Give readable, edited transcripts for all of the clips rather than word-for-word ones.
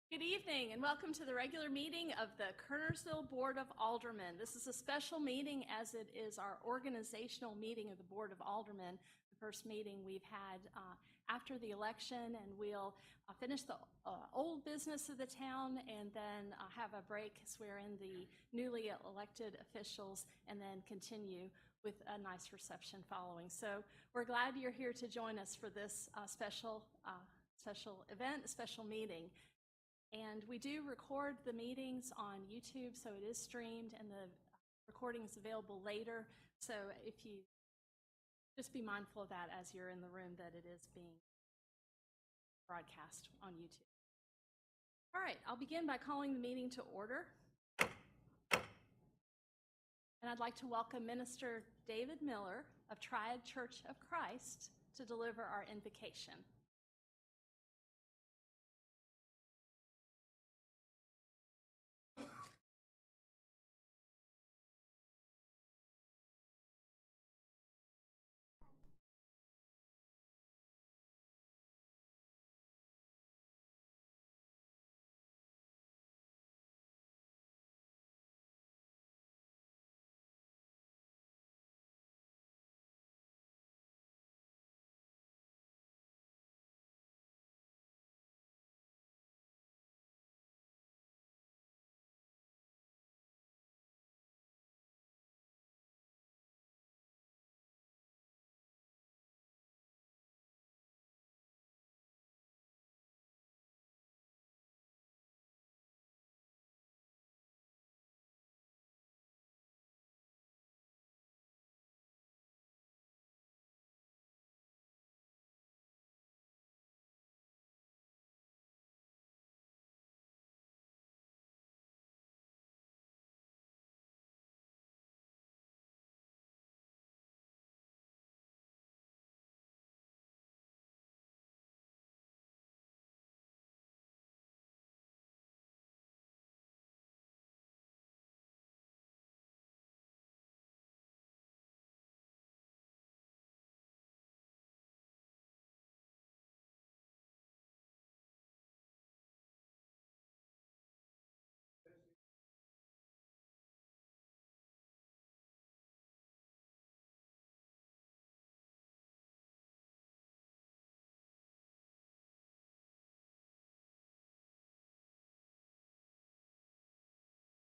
Good evening and welcome to the regular meeting of the Kernersville Board of Aldermen. This is a special meeting as it is our organizational meeting of the Board of Aldermen, the first meeting we've had after the election, and we'll finish the old business of the town and then have a break, swear in the newly elected officials, and then continue with a nice reception following. So we're glad you're here to join us for this special event, a special meeting. And we do record the meetings on YouTube, so it is streamed and the recording is available later. So if you just be mindful of that as you're in the room, that it is being broadcast on YouTube. All right, I'll begin by calling the meeting to order. And I'd like to welcome Minister David Miller of Triad Church of Christ to deliver our invocation.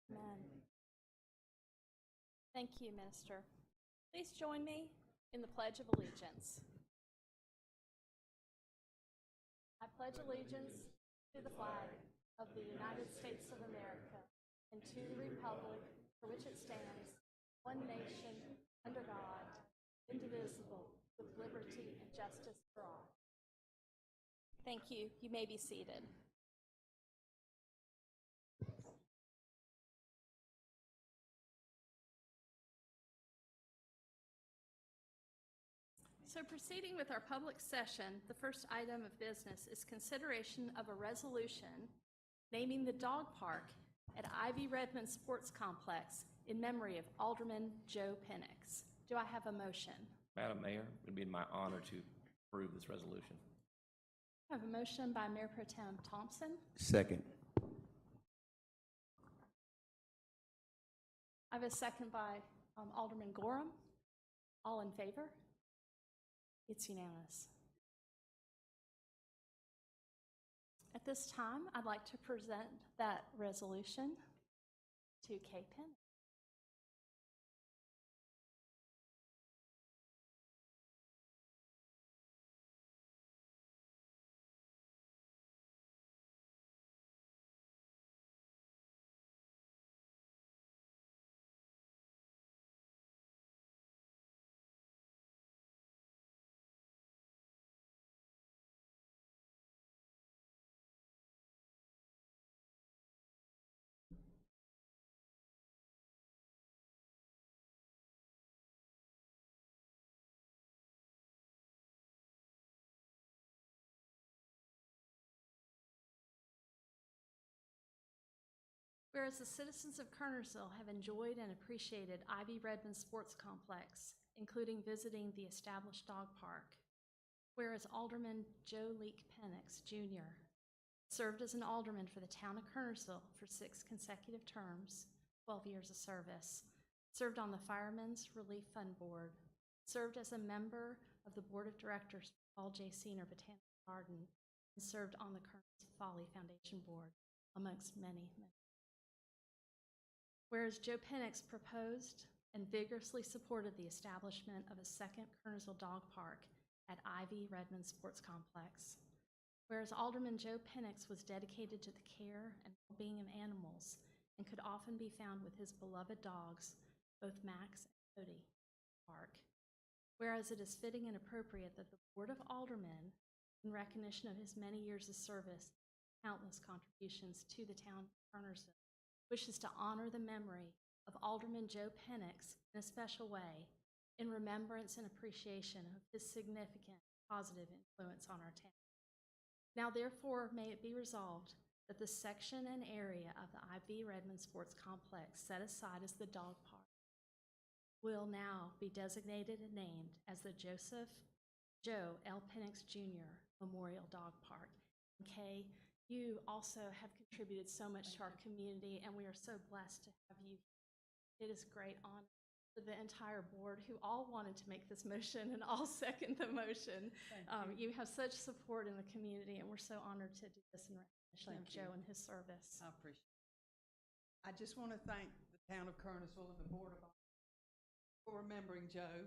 Amen. Thank you, Minister. Please join me in the Pledge of Allegiance. I pledge allegiance to the flag of the United States of America and to the republic for which it stands, one nation, under God, indivisible, with liberty and justice for all. Thank you. You may be seated. So proceeding with our public session, the first item of business is consideration of a resolution naming the dog park at Ivy Redmond Sports Complex in memory of Alderman Joe Penix. Do I have a motion? Madam Mayor, it would be my honor to approve this resolution. I have a motion by Mayor Pro Tem Thompson. Second. I have a second by Alderman Gorham. All in favor? It's unanimous. At this time, I'd like to present that resolution to Kay Penn. Whereas the citizens of Kernersville have enjoyed and appreciated Ivy Redmond Sports Complex, including visiting the established dog park. Whereas Alderman Joe Leek Penix, Jr. Served as an alderman for the town of Kernersville for 6 consecutive terms, 12 years of service. Served on the Firemen's Relief Fund Board. Served as a member of the Board of Directors for Paul J. Senior Botanical Garden. And served on the Kernersville Folly Foundation Board, amongst many. Whereas Joe Penix proposed and vigorously supported the establishment of a second Kernersville dog park at Ivy Redmond Sports Complex. Whereas Alderman Joe Penix was dedicated to the care and well-being of animals and could often be found with his beloved dogs, both Max and Cody, park. Whereas it is fitting and appropriate that the Board of Aldermen, in recognition of his many years of service, countless contributions to the town of Kernersville, wishes to honor the memory of Alderman Joe Penix in a special way, in remembrance and appreciation of his significant positive influence on our town. Now, therefore, may it be resolved that the section and area of the IV Redmond Sports Complex set aside as the dog park will now be designated and named as the Joe L. Penix Jr. Memorial Dog Park. Kay, you also have contributed so much to our community, and we are so blessed to have you. It is a great honor for the entire board, who all wanted to make this motion and all second the motion. You have such support in the community, and we're so honored to do this in recognition of Joe and his service. I appreciate it. I just want to thank the town of Kernersville and the Board of Aldermen for remembering Joe.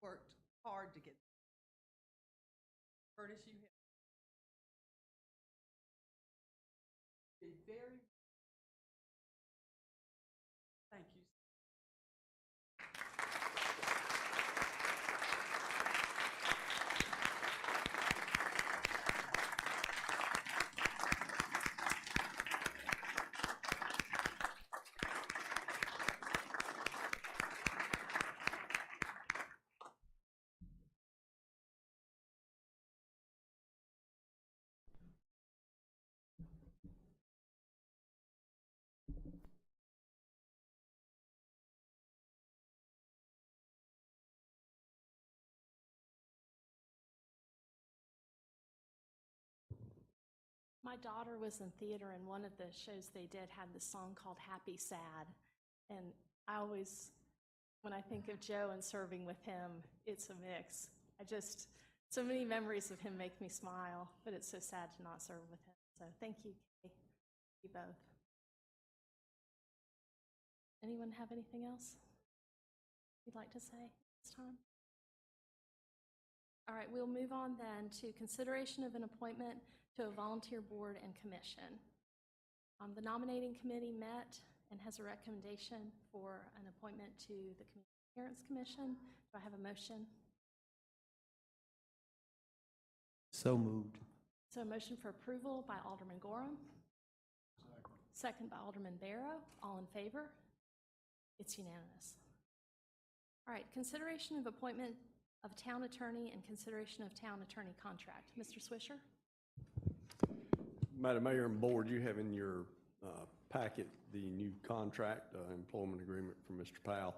Worked hard to get Curtis, you have been very. Thank you. My daughter was in theater, and one of the shows they did had this song called Happy Sad. And I always, when I think of Joe and serving with him, it's a mix. So many memories of him make me smile, but it's so sad to not serve with him. So thank you, Kay. Thank you both. Anyone have anything else you'd like to say this time? All right, we'll move on then to consideration of an appointment to a volunteer board and commission. The nominating committee met and has a recommendation for an appointment to the Community Parents Commission. Do I have a motion? So moved. So a motion for approval by Alderman Gorham. Second by Alderman Barrow. All in favor? It's unanimous. All right, consideration of appointment of town attorney and consideration of town attorney contract. Mr. Swisher? Madam Mayor and Board, you have in your packet the new contract, employment agreement for Mr. Powell.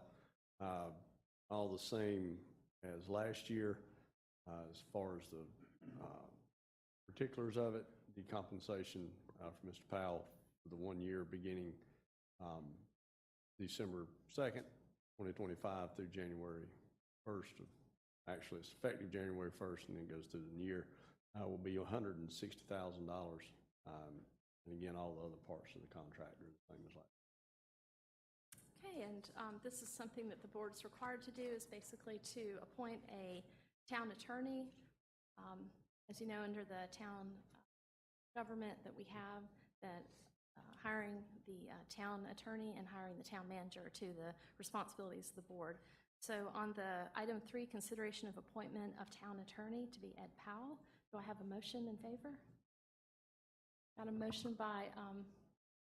All the same as last year as far as the particulars of it, the compensation for Mr. Powell for the 1 year beginning December 2nd, 2025 through January 1st. Actually, it's effective January 1st and then goes through the year. Will be $160,000. And again, all the other parts of the contract are the same as last. Okay, and this is something that the board's required to do, is basically to appoint a town attorney. As you know, under the town government that we have, that hiring the town attorney and hiring the town manager to the responsibilities of the board. So on the item 3, consideration of appointment of town attorney to be Ed Powell, do I have a motion in favor? Got a motion by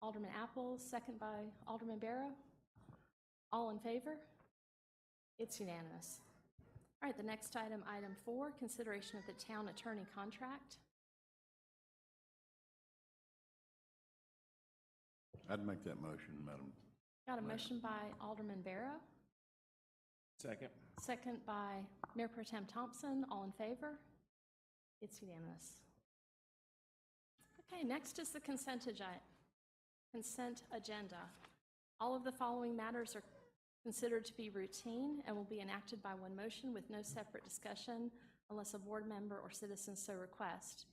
Alderman Apple, second by Alderman Barrow. All in favor? It's unanimous. All right, the next item, item 4, consideration of the town attorney contract. I'd make that motion, Madam. Got a motion by Alderman Barrow. Second. Second by Mayor Pro Tem Thompson. All in favor? It's unanimous. Okay, next is the consent agenda. All of the following matters are considered to be routine and will be enacted by one motion with no separate discussion unless a board member or citizen so request,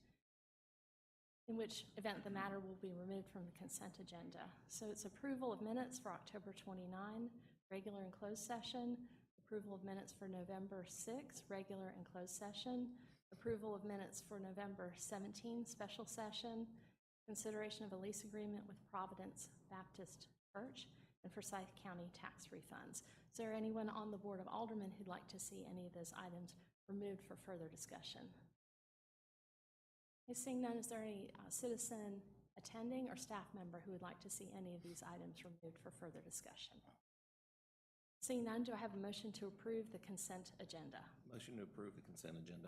in which event the matter will be removed from the consent agenda. So it's approval of minutes for October 29, regular and closed session, approval of minutes for November 6, regular and closed session, approval of minutes for November 17, special session, consideration of a lease agreement with Providence Baptist Church, and Forsyth County tax refunds. Is there anyone on the Board of Aldermen who'd like to see any of those items removed for further discussion? Okay, seeing none, is there any citizen attending or staff member who would like to see any of these items removed for further discussion? Seeing none, do I have a motion to approve the consent agenda? Motion to approve the consent agenda.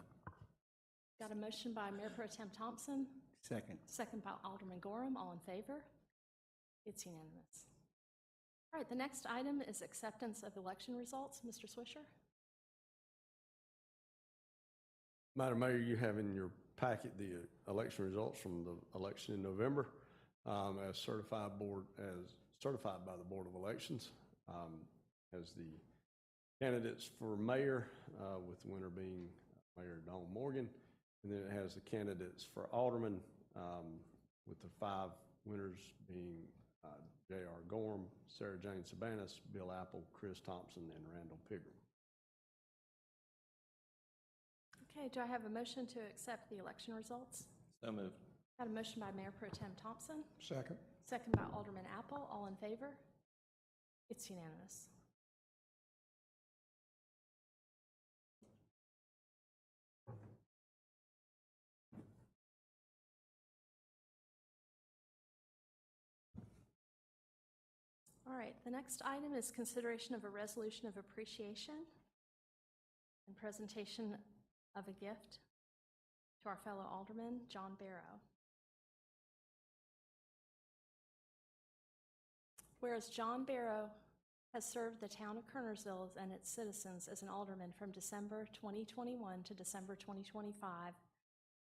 Got a motion by Mayor Pro Tem Thompson, Second. second by Alderman Gorham. All in favor? It's unanimous. All right, the next item is acceptance of election results. Mr. Swisher? Madam Mayor, you have in your packet the election results from the election in November, as certified by the Board of Elections, as the candidates for mayor, with the winner being Mayor Dawn Morgan, and then it has the candidates for alderman, with the 5 winners being J.R. Gorham, Sarah Jane Sabanis, Bill Apple, Chris Thompson, and Randall Pigram. Okay, do I have a motion to accept the election results? So moved. Got a motion by Mayor Pro Tem Thompson, Second. second by Alderman Apple. All in favor? It's unanimous. All right, the next item is consideration of a resolution of appreciation and presentation of a gift to our fellow alderman, John Barrow. Whereas John Barrow has served the town of Kernersville and its citizens as an alderman from December 2021 to December 2025,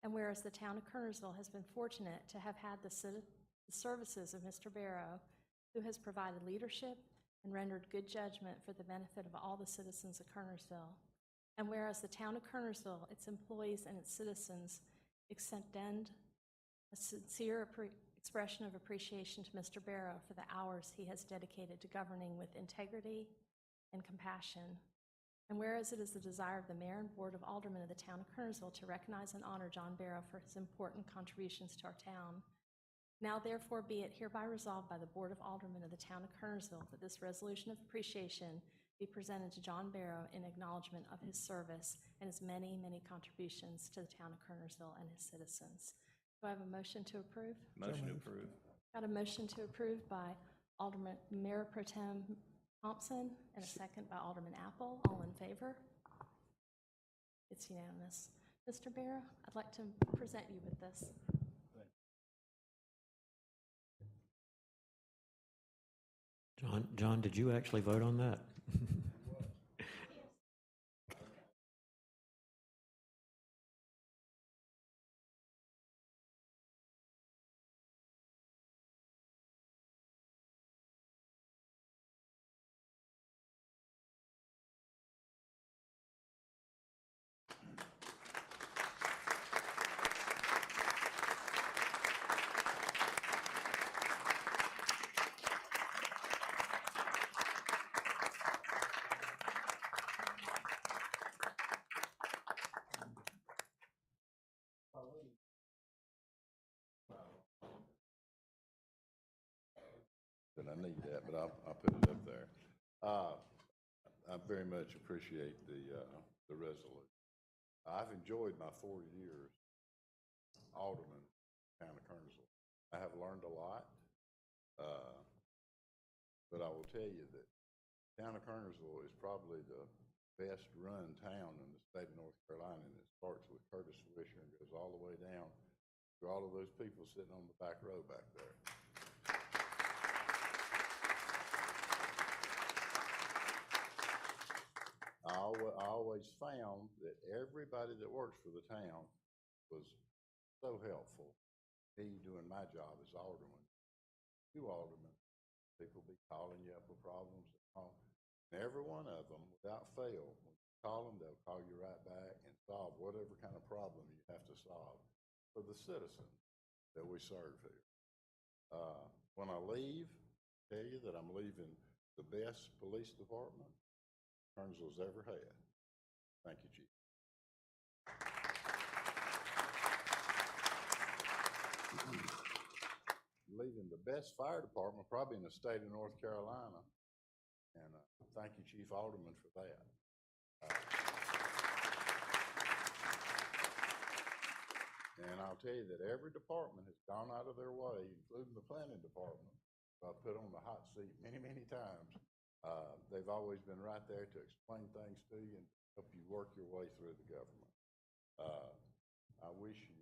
and whereas the town of Kernersville has been fortunate to have had the services of Mr. Barrow, who has provided leadership and rendered good judgment for the benefit of all the citizens of Kernersville. And whereas the town of Kernersville, its employees, and its citizens extend a sincere expression of appreciation to Mr. Barrow for the hours he has dedicated to governing with integrity and compassion. And whereas it is the desire of the Mayor and Board of Aldermen of the town of Kernersville to recognize and honor John Barrow for his important contributions to our town, now therefore be it hereby resolved by the Board of Aldermen of the town of Kernersville that this resolution of appreciation be presented to John Barrow in acknowledgement of his service and his many, many contributions to the town of Kernersville and his citizens. Do I have a motion to approve? Motion to approve. Got a motion to approve by Mayor Pro Tem Thompson and a second by Alderman Apple. All in favor? It's unanimous. Mr. Barrow, I'd like to present you with this. John, did you actually vote on that? I need that, but I'll put it up there. I very much appreciate the resolution. I've enjoyed my 4 years alderman town of Kernersville. I have learned a lot, but I will tell you that town of Kernersville is probably the best run town in the state of North Carolina, and it starts with Curtis Swisher and goes all the way down to all of those people sitting on the back row back there. I always found that everybody that works for the town was so helpful me doing my job as alderman. You aldermen, people be calling you up with problems and all. And every one of them, without fail, when you call them, they'll call you right back and solve whatever kind of problem you have to solve for the citizens that we serve here. When I leave, I tell you that I'm leaving the best police department Kernersville's ever had. Thank you, Chief. Leaving the best fire department probably in the state of North Carolina. And thank you, Chief Alderman, for that. And I'll tell you that every department has gone out of their way, including the planning department, I've put on the hot seat many, many times. They've always been right there to explain things to you and help you work your way through the government. I wish you,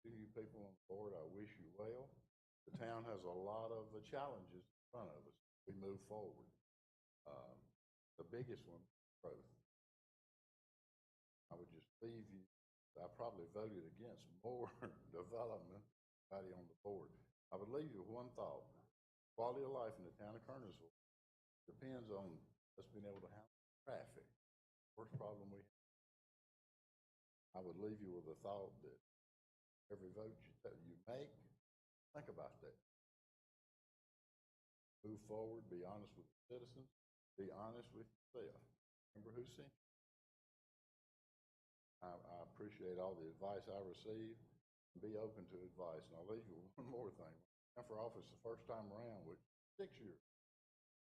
to you people on the board, I wish you well. The town has a lot of challenges in front of us. We move forward. The biggest one, growth. I would just leave you, I probably voted against more development on the board. I would leave you with one thought. Quality of life in the town of Kernersville depends on us being able to handle traffic. Worst problem we have. I would leave you with a thought that every vote you make, think about that. Move forward, be honest with the citizens, be honest with yourself. Remember who sent you. I appreciate all the advice I receive. Be open to advice. And I'll leave you with one more thing. When I ran for office the first time around, which 6 years,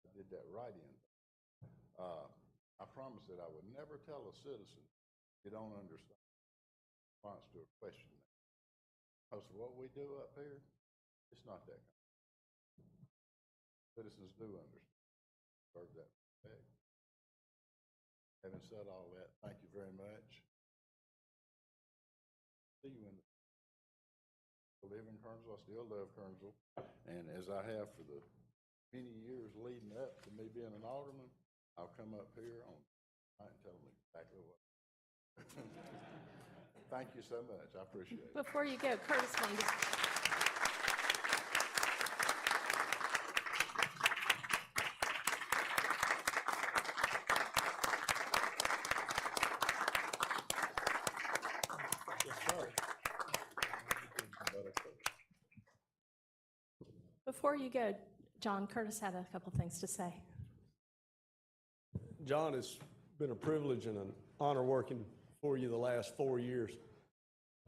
I did that write-in. I promised that I would never tell a citizen you don't understand in response to a question. Because what we do up here, it's not that kind of thing. Citizens do understand. Serve that respect. Having said all that, thank you very much. See you in the I live in Kernersville. I still love Kernersville. And as I have for the many years leading up to me being an alderman, I'll come up here on night and tell them exactly what. Thank you so much. I appreciate it. Before you go, Curtis wanted to... Before you go, John, Curtis had a couple things to say. John, it's been a privilege and an honor working for you the last 4 years.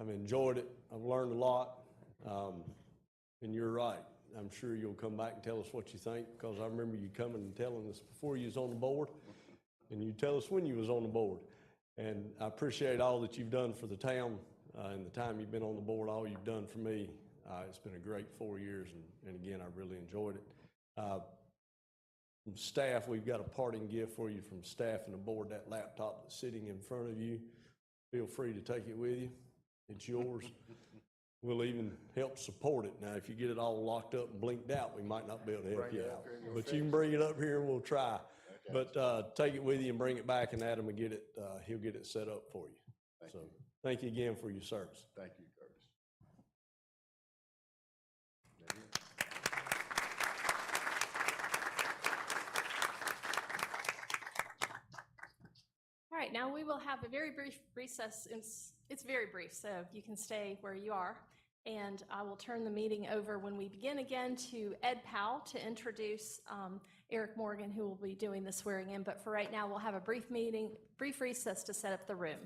I've enjoyed it. I've learned a lot. And you're right. I'm sure you'll come back and tell us what you think, because I remember you coming and telling us before you was on the board, and you tell us when you was on the board. And I appreciate all that you've done for the town and the time you've been on the board, all you've done for me. It's been a great 4 years, and again, I really enjoyed it. From staff, we've got a parting gift for you from staff and the board, that laptop that's sitting in front of you. Feel free to take it with you. It's yours. We'll even help support it. Now, if you get it all locked up and blinked out, we might not be able to help you out. But you can bring it up here and we'll try. But take it with you and bring it back, and Adam will get it, he'll get it set up for you. So thank you again for your service. Thank you, Curtis. All right, now we will have a very brief recess. It's very brief, so you can stay where you are. And I will turn the meeting over when we begin again to Ed Powell to introduce Eric Morgan, who will be doing the swearing in. But for right now, we'll have a brief recess to set up the room.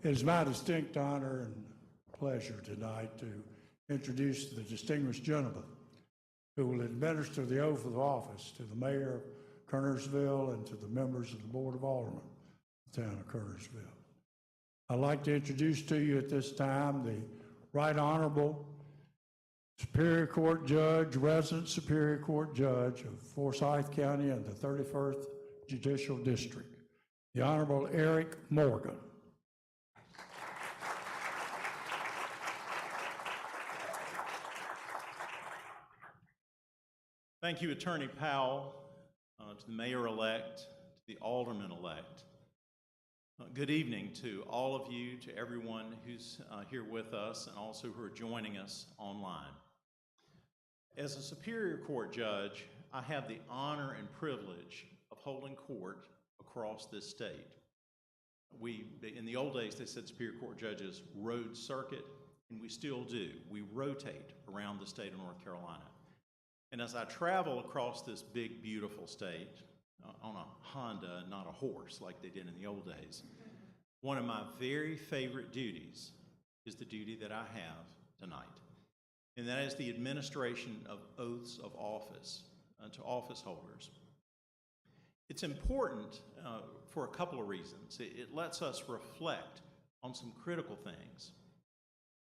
It is my distinct honor and pleasure tonight to introduce the distinguished gentleman who will administer the oath of office to the mayor of Kernersville and to the members of the Board of Aldermen of the town of Kernersville. I'd like to introduce to you at this time the Right Honorable Superior Court Judge, Resident Superior Court Judge of Forsyth County and the 31st Judicial District, the Honorable Eric Morgan. Thank you, Attorney Powell, to the mayor-elect, to the alderman-elect. Good evening to all of you, to everyone who's here with us, and also who are joining us online. As a Superior Court judge, I have the honor and privilege of holding court across this state. In the old days, they said Superior Court judges rode circuit, and we still do. We rotate around the state of North Carolina. And as I travel across this big, beautiful state on a Honda, not a horse like they did in the old days, one of my very favorite duties is the duty that I have tonight, and that is the administration of oaths of office to office holders. It's important for a couple of reasons. It lets us reflect on some critical things.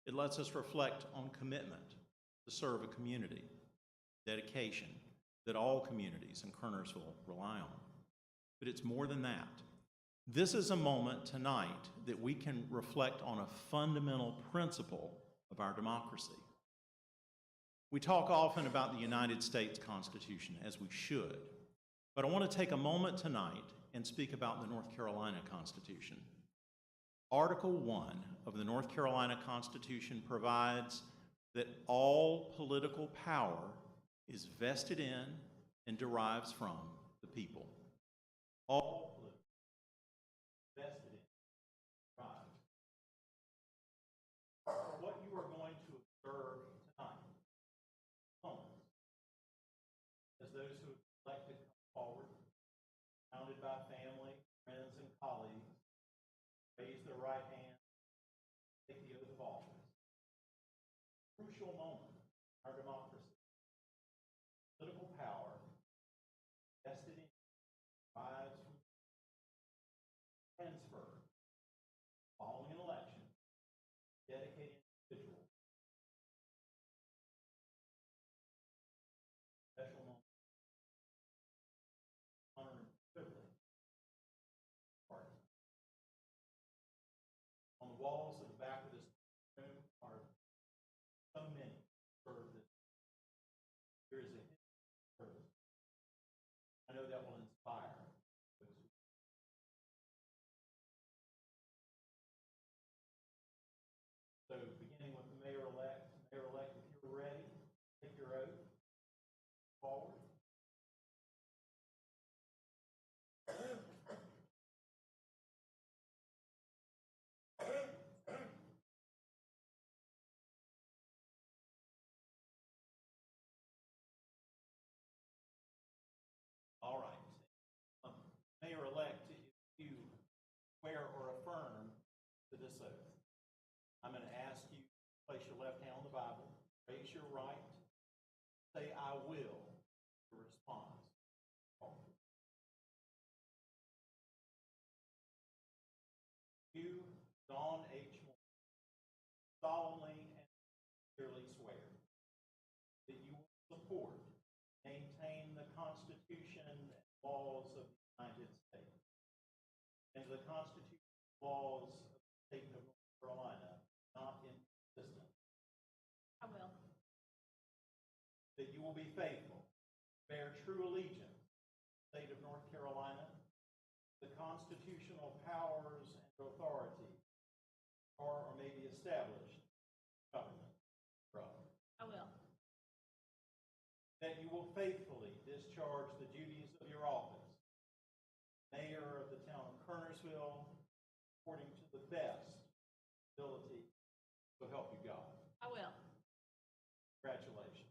It lets us reflect on commitment to serve a community, dedication that all communities in Kernersville rely on. But it's more than that. This is a moment tonight that we can reflect on a fundamental principle of our democracy. We talk often about the United States Constitution, as we should, but I want to take a moment tonight and speak about the North Carolina Constitution. Article 1 of the North Carolina Constitution provides that all political power is vested in and derives from the people. All political vested in, derives. What you are going to observe tonight, as those who have elected come forward, surrounded by family, friends, and colleagues, raise their right hand, take the oath of office. Crucial moment in our democracy. Political power vested in derives from transfer following an election, dedicated individual. Special moment, honor and privilege. On the walls at the back of this room are so many serve this. There is a service. I know that will inspire those who. So beginning with the mayor-elect, if you're ready, take your oath forward. All right. Mayor-elect, if you swear or affirm to this oath, I'm going to ask you to place your left hand on the Bible, raise your right, say, "I will," the response. You, Dawn H. Moore, solemnly and sincerely swear that you will support, maintain the Constitution and laws of the United States, and the Constitution and laws of the state of North Carolina, not inconsistent. I will. That you will be faithful, bear true allegiance to the state of North Carolina, the constitutional powers and authorities are or may be established government thereof. I will. That you will faithfully discharge the duties of your office, mayor of the town of Kernersville, according to the best ability, so help you God. I will. Congratulations.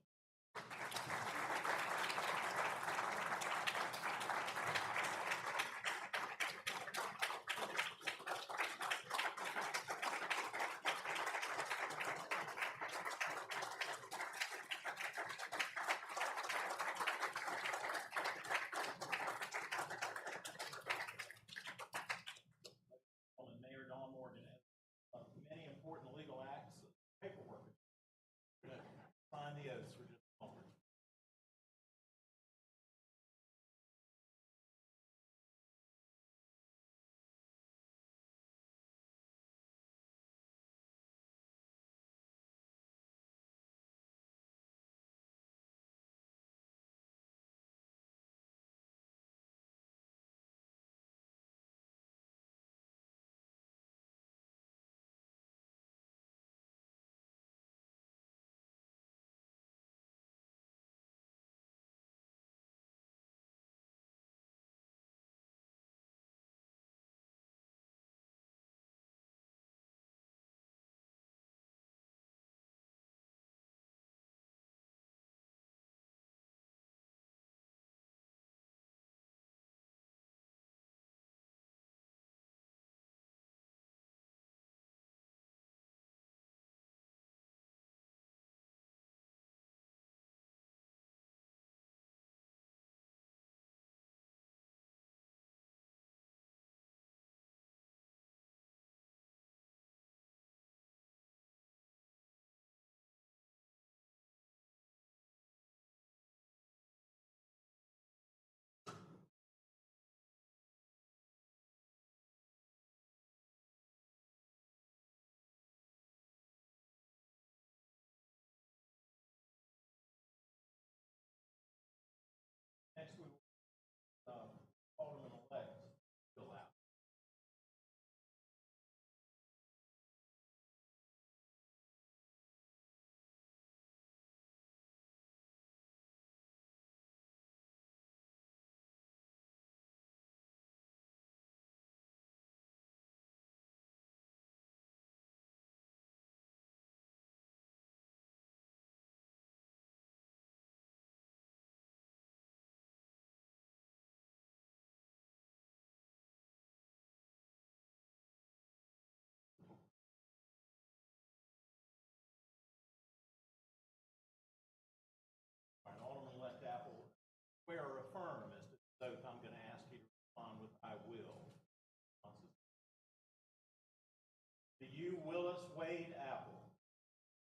Wade Apple,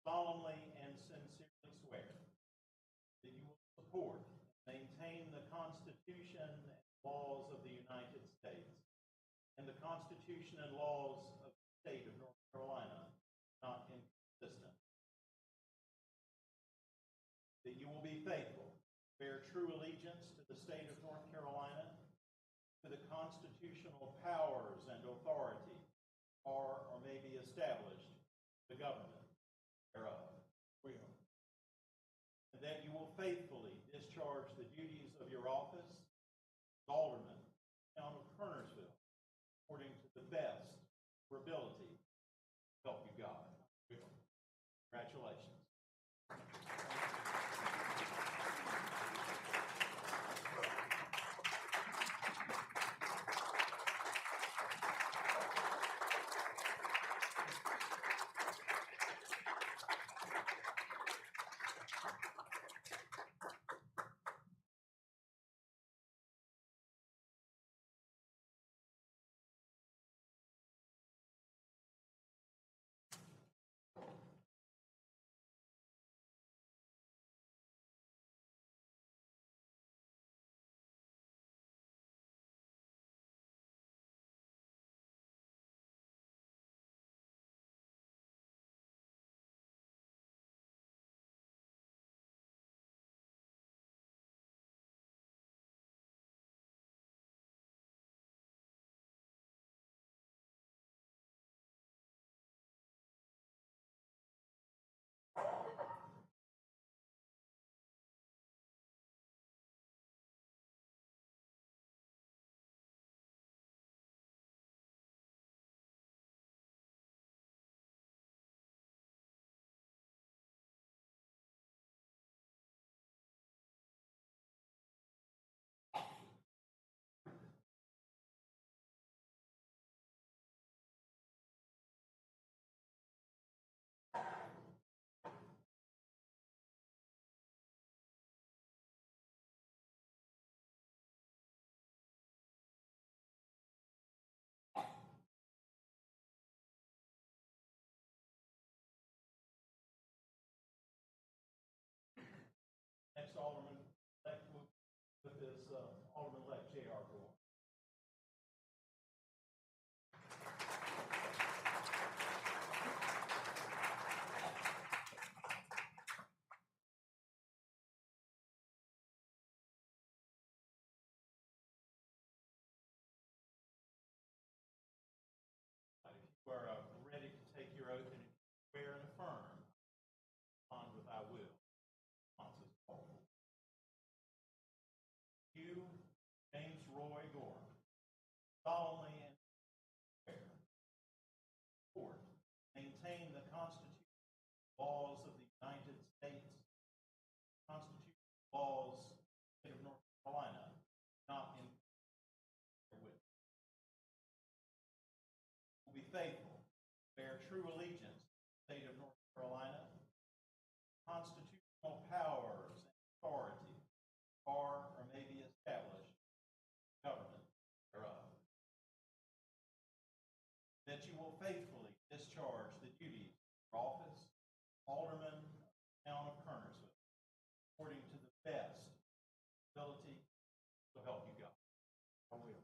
solemnly and sincerely swear that you will support and maintain the Constitution and laws of the United States and the Constitution and laws of the state of North Carolina, not inconsistent. That you will be faithful, bear true allegiance to the state of North Carolina, to the constitutional powers and authority are or may be established, the government thereof. And that you will faithfully discharge the duties of your office as Alderman, Town of Kernersville, according to the best of your ability. Help you God. Congratulations. Next Alderman-elect with this Alderman-elect J.R. Gore. If you are ready to take your oath and swear and affirm, respond with I will. Responses called. You, James Roy Gore, solemnly and swear support, maintain the Constitution and laws of the United States, Constitution and laws of the state of North Carolina, not in with. Will be faithful, bear true allegiance to the state of North Carolina, constitutional powers and authority are or may be established, government thereof. That you will faithfully discharge the duties of your office, Alderman, Town of Kernersville, according to the best ability, so help you God. I will.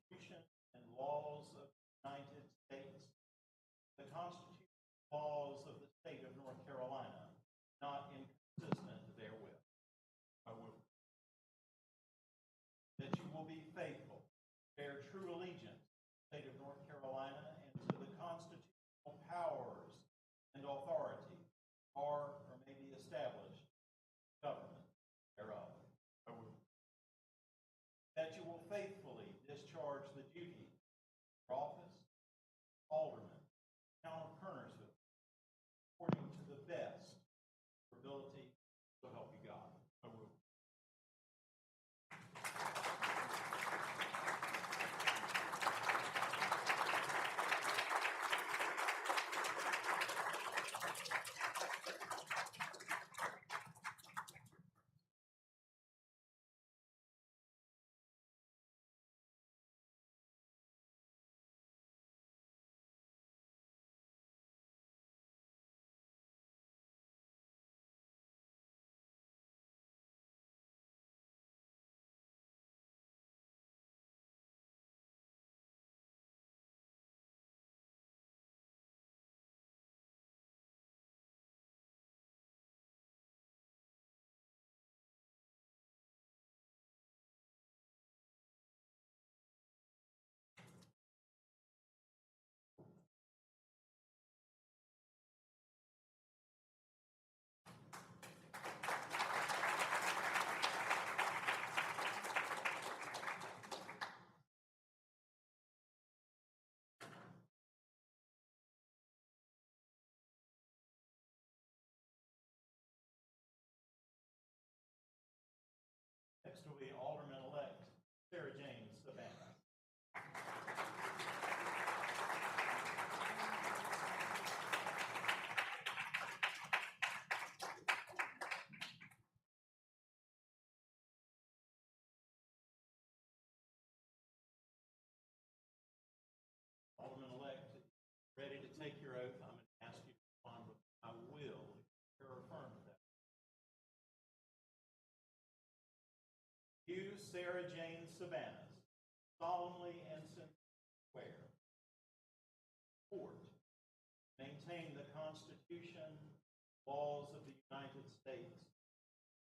Constitution and laws of the United States, the Constitution and laws of the state of North Carolina, not inconsistent therewith. I will. That you will be faithful, bear true allegiance to the state of North Carolina and to the constitutional powers and authority are or may be established government thereof. I will. That you will faithfully discharge the duties of your office, Alderman, Town of Kernersville, according to the best of your ability, so help you God. I will. Next will be Alderman-elect Sarah Jane Savannah. Alderman-elect, ready to take your oath, I'm going to ask you to respond with "I will," if you're affirmed that. You, Sarah Jane Savannah, solemnly and sincerely swear support, maintain the Constitution, laws of the United States,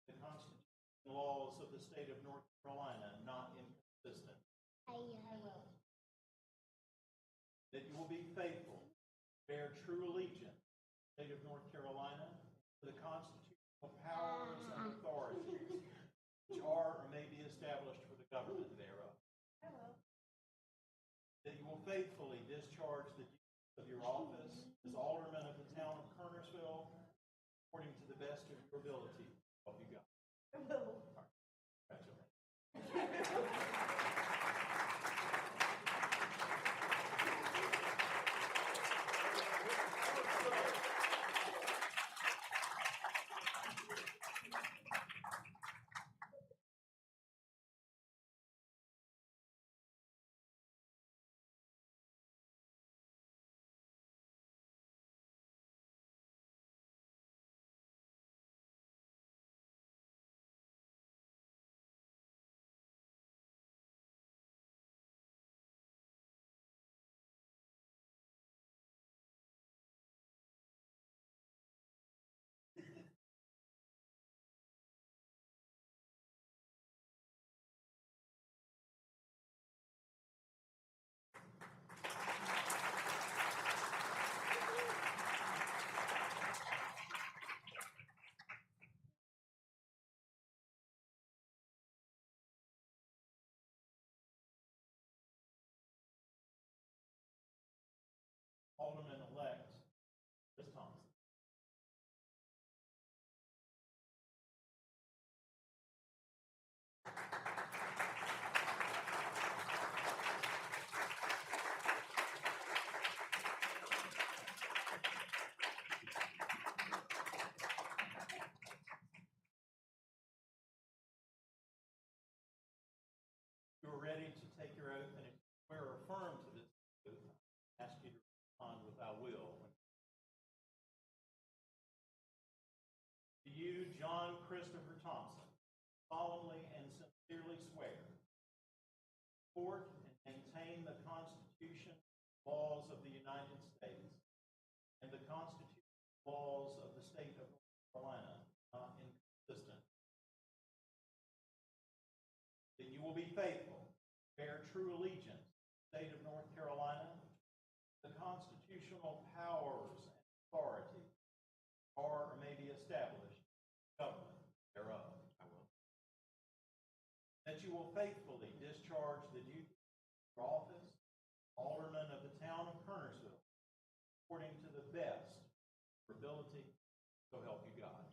the Constitution and laws of the state of North Carolina, not inconsistent. I will. That you will be faithful, bear true allegiance to the state of North Carolina, to the constitutional powers and authorities which are or may be established for the government thereof. I will. That you will faithfully discharge the duties of your office as Alderman of the Town of Kernersville according to the best of your ability. Hope you got it. I will. All right. Congratulations. Alderman-elect Chris Thompson. You are ready to take your oath, and if you swear or affirm to this oath, I ask you to respond with "I will." To you, John Christopher Thompson, solemnly and sincerely swear support and maintain laws of the United States and the constitutional laws of the state of North Carolina, not inconsistent. That you will be faithful, bear true allegiance to the state of North Carolina, the constitutional powers and authority are or may be established, government thereof. I will. That you will faithfully discharge the duties of your office, Alderman of the town of Kernersville, according to the best of your ability, so help you God.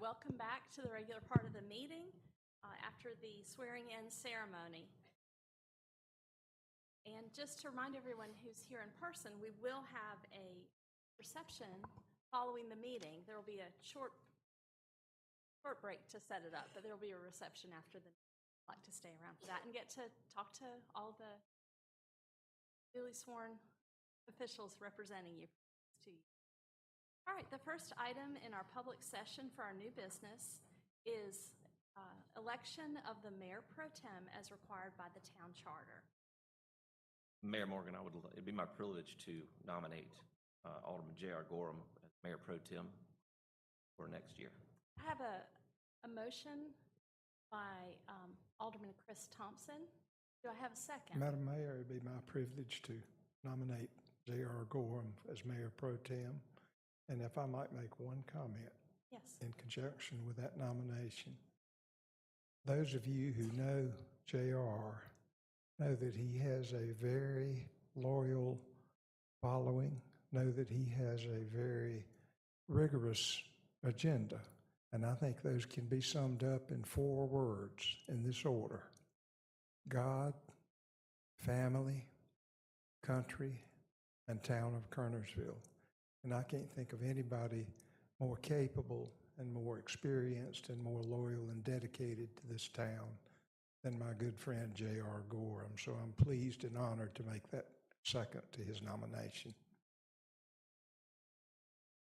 welcome back to the regular part of the meeting after the swearing-in ceremony. And just to remind everyone who's here in person, we will have a reception following the meeting. There will be a short break to set it up, but there will be a reception after the meeting. I'd like to stay around for that and get to talk to all the duly sworn officials representing you. All right, the first item in our public session for our new business is election of the mayor pro tem as required by the town charter. Mayor Morgan, it'd be my privilege to nominate Alderman J.R. Gorham as Mayor Pro Tem for next year. I have a motion by Alderman Chris Thompson. Do I have a second? Madam Mayor, it'd be my privilege to nominate J.R. Gorham as Mayor Pro Tem. And if I might make one comment. Yes. In conjunction with that nomination. Those of you who know J.R. know that he has a very loyal following, know that he has a very rigorous agenda. And I think those can be summed up in 4 words in this order: God, family, country, and town of Kernersville. And I can't think of anybody more capable and more experienced and more loyal and dedicated to this town than my good friend J.R. Gorham. So I'm pleased and honored to make that second to his nomination.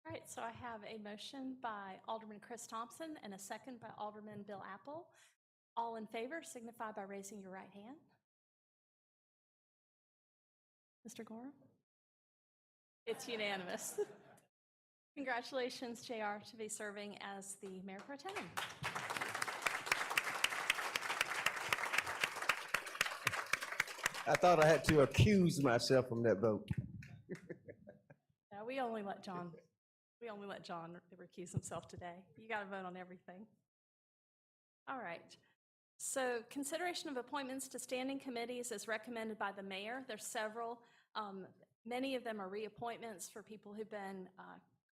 All right, so I have a motion by Alderman Chris Thompson and a second by Alderman Bill Apple. All in favor signify by raising your right hand. Mr. Gorham? It's unanimous. Congratulations, JR, to be serving as the Mayor Pro Tem. I thought I had to accuse myself from that vote. No, we only let John recuse himself today. You got to vote on everything. All right. So consideration of appointments to standing committees as recommended by the mayor. There's several. Many of them are reappointments for people who've been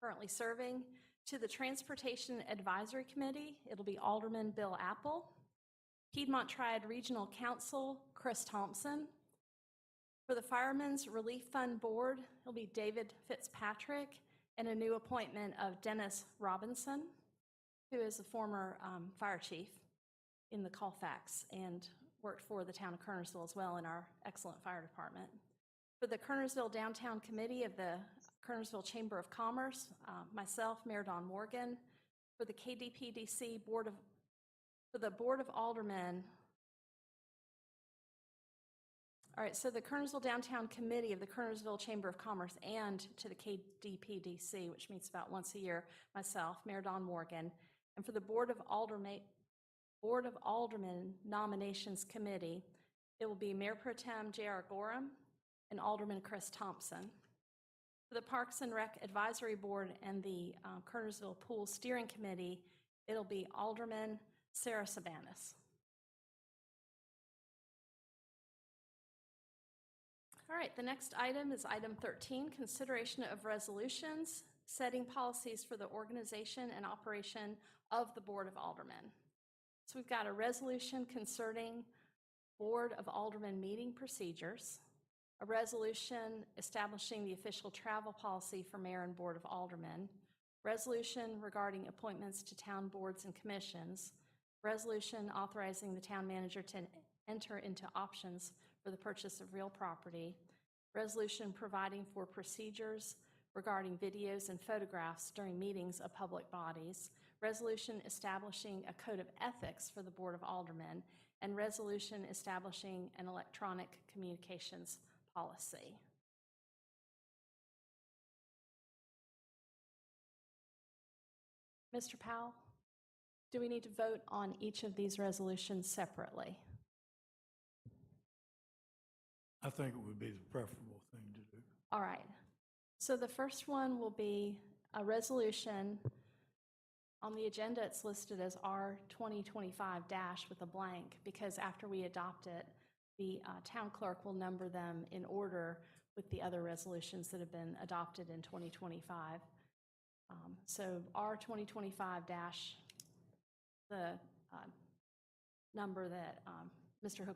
currently serving. To the Transportation Advisory Committee, it'll be Alderman Bill Apple. Piedmont Triad Regional Council, Chris Thompson. For the Firemen's Relief Fund Board, it'll be David Fitzpatrick, and a new appointment of Dennis Robinson, who is a former fire chief in the Colfax and worked for the town of Kernersville as well in our excellent fire department. For the Kernersville Downtown Committee of the Kernersville Chamber of Commerce, myself, Mayor Don Morgan. For the KDPDC Board of Aldermen. All right, so the Kernersville Downtown Committee of the Kernersville Chamber of Commerce and to the KDPDC, which meets about once a year, myself, Mayor Don Morgan. And for the Board of Aldermen Nominations Committee, it will be Mayor Pro Tem J.R. Gorham and Alderman Chris Thompson. For the Parks and Rec Advisory Board and the Kernersville Pool Steering Committee, it'll be Alderman Sarah Sabanis. All right, the next item is item 13, consideration of resolutions setting policies for the organization and operation of the Board of Aldermen. So we've got a resolution concerning Board of Aldermen meeting procedures, a resolution establishing the official travel policy for Mayor and Board of Aldermen, resolution regarding appointments to town boards and commissions, resolution authorizing the town manager to enter into options for the purchase of real property, resolution providing for procedures regarding videos and photographs during meetings of public bodies, resolution establishing a code of ethics for the Board of Aldermen, and resolution establishing an electronic communications policy. Mr. Powell, do we need to vote on each of these resolutions separately? I think it would be the preferable thing to do. All right. So the first one will be a resolution. On the agenda, it's listed as R 2025- with a blank because after we adopt it, the town clerk will number them in order with the other resolutions that have been adopted in 2025. So R 2025- the number that Mr.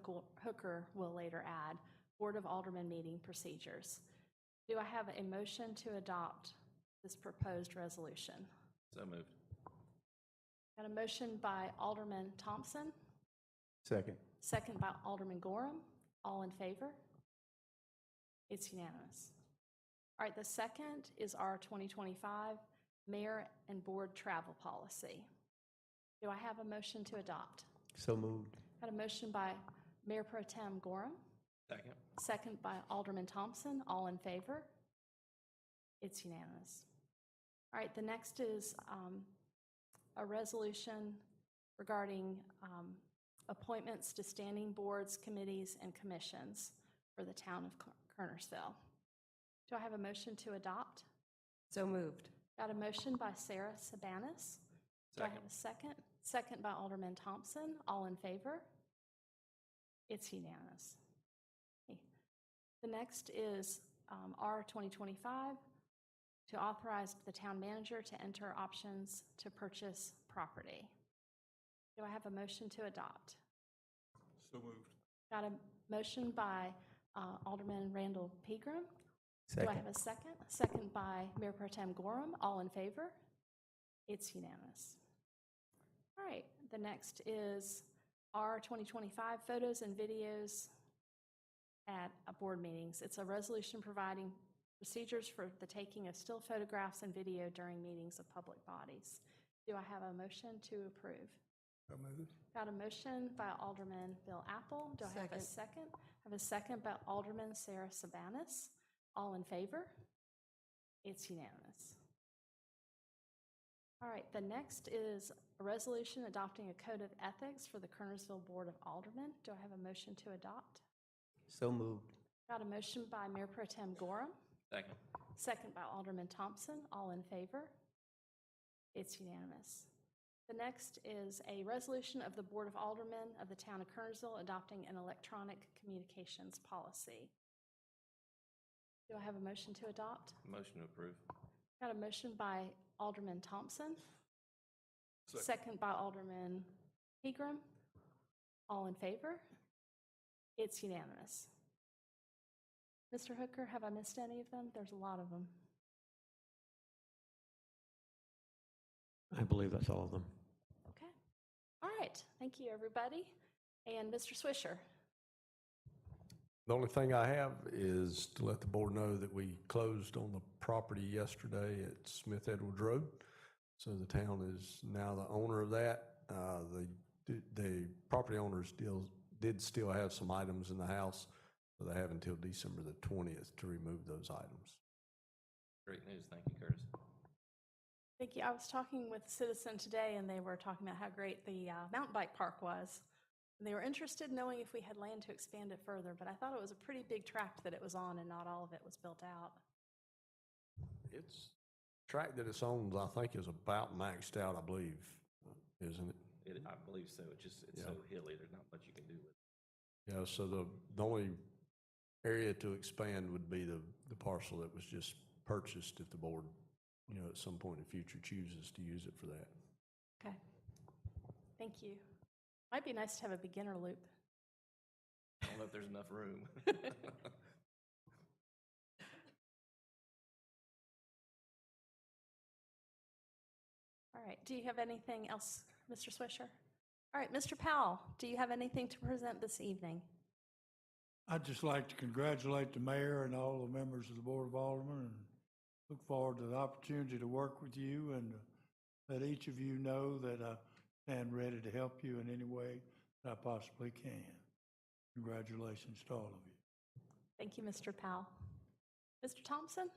Hooker will later add, Board of Aldermen meeting procedures. Do I have a motion to adopt this proposed resolution? So moved. Got a motion by Alderman Thompson, Second. second by Alderman Gorham. All in favor? It's unanimous. All right, the second is our 2025 Mayor and Board Travel Policy. Do I have a motion to adopt? So moved. Got a motion by Mayor Pro Tem Gorham, Second. second by Alderman Thompson. All in favor? It's unanimous. All right, the next is a resolution regarding appointments to standing boards, committees, and commissions for the town of Kernersville. Do I have a motion to adopt? So moved. Got a motion by Sarah Sabanis. Do I have a second? Second by Alderman Thompson. All in favor? It's unanimous. Okay. The next is R 2025, to authorize the town manager to enter options to purchase property. Do I have a motion to adopt? So moved. Got a motion by Alderman Randall Pegram. Do I have a second? Second by Mayor Pro Tem Gorham. All in favor? It's unanimous. All right, the next is R 2025, photos and videos at board meetings. It's a resolution providing procedures for the taking of still photographs and video during meetings of public bodies. Do I have a motion to approve? So moved. Got a motion by Alderman Bill Apple. Do I have a second? I have a second by Alderman Sarah Sabanis. All in favor? It's unanimous. All right, the next is a resolution adopting a code of ethics for the Kernersville Board of Aldermen. Do I have a motion to adopt? So moved. Got a motion by Mayor Pro Tem Gorham, Second. second by Alderman Thompson. All in favor? It's unanimous. The next is a resolution of the Board of Aldermen of the town of Kernersville adopting an electronic communications policy. Do I have a motion to adopt? Motion to approve. Got a motion by Alderman Thompson, second by Alderman Pegram. All in favor? It's unanimous. Mr. Hooker, have I missed any of them? There's a lot of them. I believe that's all of them. Okay. All right. Thank you, everybody. And Mr. Swisher. The only thing I have is to let the board know that we closed on the property yesterday at Smith Edwards Road. So the town is now the owner of that. The property owners did still have some items in the house, so they have until December the 20th to remove those items. Great news. Thank you, Curtis. Thank you. I was talking with a citizen today, and they were talking about how great the mountain bike park was. And they were interested in knowing if we had land to expand it further, but I thought it was a pretty big tract that it was on, and not all of it was built out. It's track that it's on, I think, is about maxed out, I believe, isn't it? I believe so. It's Yeah. so hilly. There's not much you can do with it. Yeah, so the only area to expand would be the parcel that was just purchased if the board, at some point in the future chooses to use it for that. Okay. Thank you. Might be nice to have a beginner loop. I don't know if there's enough room. All right. Do you have anything else, Mr. Swisher? All right, Mr. Powell, do you have anything to present this evening? I'd just like to congratulate the mayor and all the members of the Board of Aldermen and look forward to the opportunity to work with you and let each of you know that I stand ready to help you in any way that I possibly can. Congratulations to all of you. Thank you, Mr. Powell. Mr. Thompson?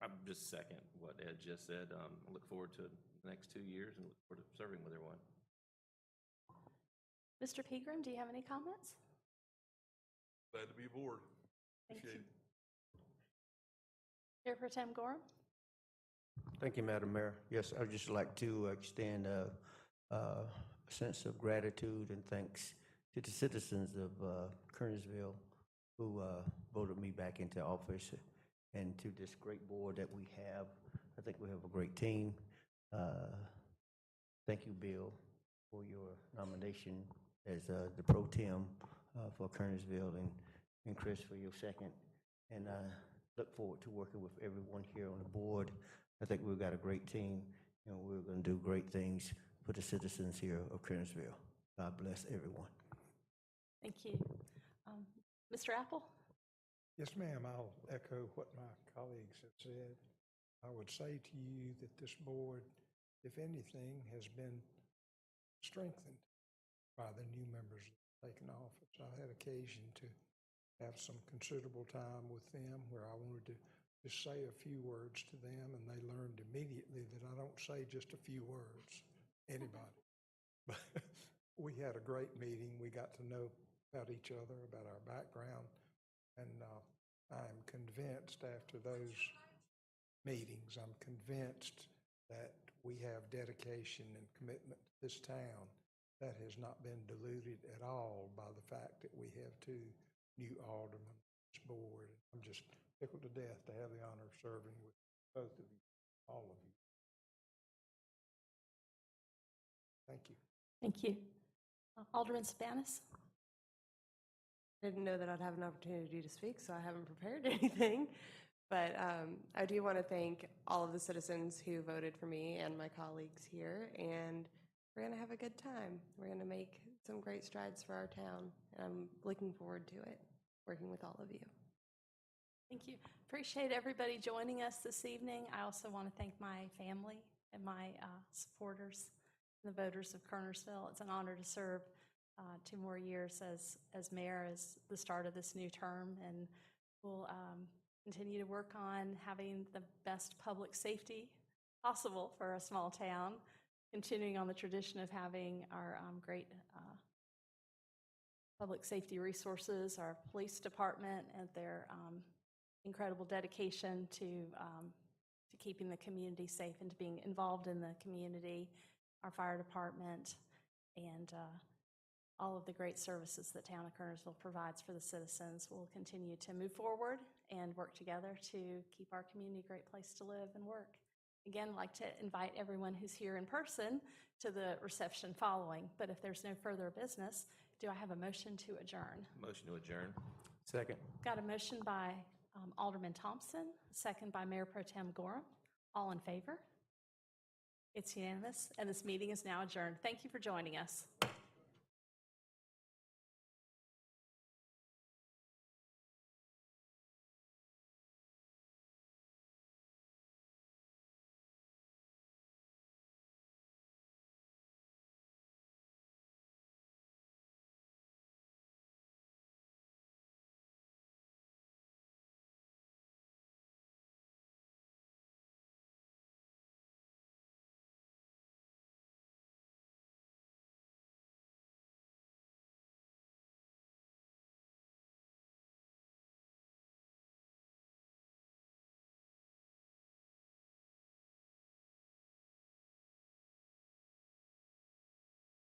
I'm just second what Ed just said. I look forward to the next 2 years and look forward to serving with everyone. Mr. Pegram, do you have any comments? Glad to be aboard. Thank Appreciate you. Mayor Pro Tem Gorham? Thank you, Madam Mayor. Yes, I'd just like to extend a sense of gratitude and thanks to the citizens of Kernersville who voted me back into office, and to this great board that we have. I think we have a great team. Thank you, Bill. for your nomination as the pro tem for Kernersville, and Chris for your second. And I look forward to working with everyone here on the board. I think we've got a great team, and we're going to do great things for the citizens here of Kernersville. God bless everyone. Thank you. Mr. Apple? Yes, ma'am. I'll echo what my colleagues have said. I would say to you that this board, if anything, has been strengthened by the new members that have taken office. I had occasion to have some considerable time with them where I wanted to just say a few words to them, and they learned immediately that I don't say just a few words, anybody. But we had a great meeting. We got to know about each other, about our background, and I'm convinced after those meetings, I'm convinced that we have dedication and commitment to this town that has not been diluted at all by the fact that we have two new aldermen on this board. I'm just tickled to death to have the honor of serving with both of you, all of you. Thank you. Thank you. Alderman Spanis? I didn't know that I'd have an opportunity to speak, so I haven't prepared anything. But I do want to thank all of the citizens who voted for me and my colleagues here, and we're going to have a good time. We're going to make some great strides for our town, and I'm looking forward to it, working with all of you. Thank you. Appreciate everybody joining us this evening. I also want to thank my family and my supporters, the voters of Kernersville. It's an honor to serve 2 more years as mayor, as the start of this new term, and we'll continue to work on having the best public safety possible for a small town, continuing on the tradition of having our great public safety resources, our police department, and their incredible dedication to keeping the community safe and to being involved in the community, our fire department, and all of the great services that town of Kernersville provides for the citizens. We'll continue to move forward and work together to keep our community a great place to live and work. Again, I'd like to invite everyone who's here in person to the reception following, but if there's no further business, do I have a motion to adjourn? Motion to adjourn. Second. Got a motion by Alderman Thompson, second by Mayor Pro Tem Gorham. All in favor? It's unanimous, and this meeting is now adjourned. Thank you for joining us.